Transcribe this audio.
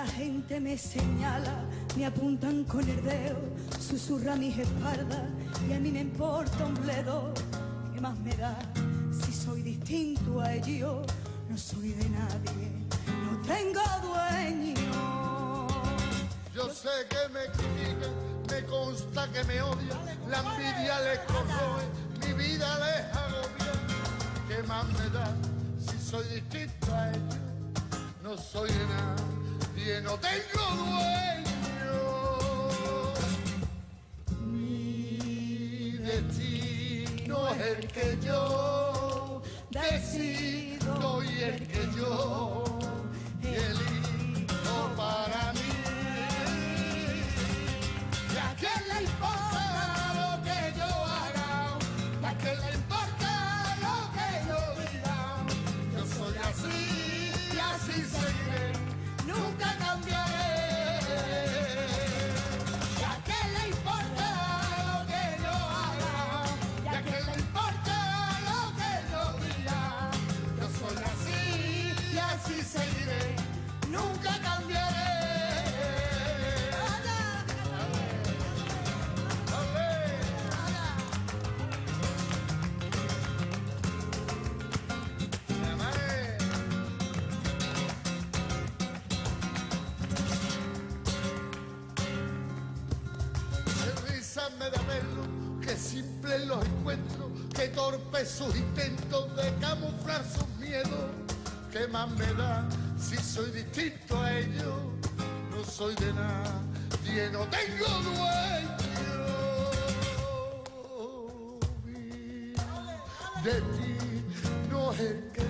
gente me señala, me apuntan con el dedo, susurra mis espaldas y a mí me importa un bledo. ¿Qué más me da si soy distinto a ellos? No soy de nadie, no tengo dueño. Yo sé que me critican, me consta que me odian, la envidia les corroe, mi vida les agobia. ¿Qué más me da si soy distinto a ellos? No soy de nadie, no tengo dueño. Mi destino es el que yo decido y el que yo elijo para mí. ¿Y a quién le importa lo que yo haga? ¿Y a quién le importa lo que yo diga? Yo soy así y así seguiré, nunca cambiaré. ¿Y a quién le importa lo que yo haga? ¿Y a quién le importa lo que yo diga? Yo soy así y así seguiré, nunca cambiaré. Me da verlo, que simple los encuentro, que torpe sus intentos de camuflar sus miedos. ¿Qué más me da si soy distinto a ellos? No soy de nadie, no tengo dueño. De ti no es el que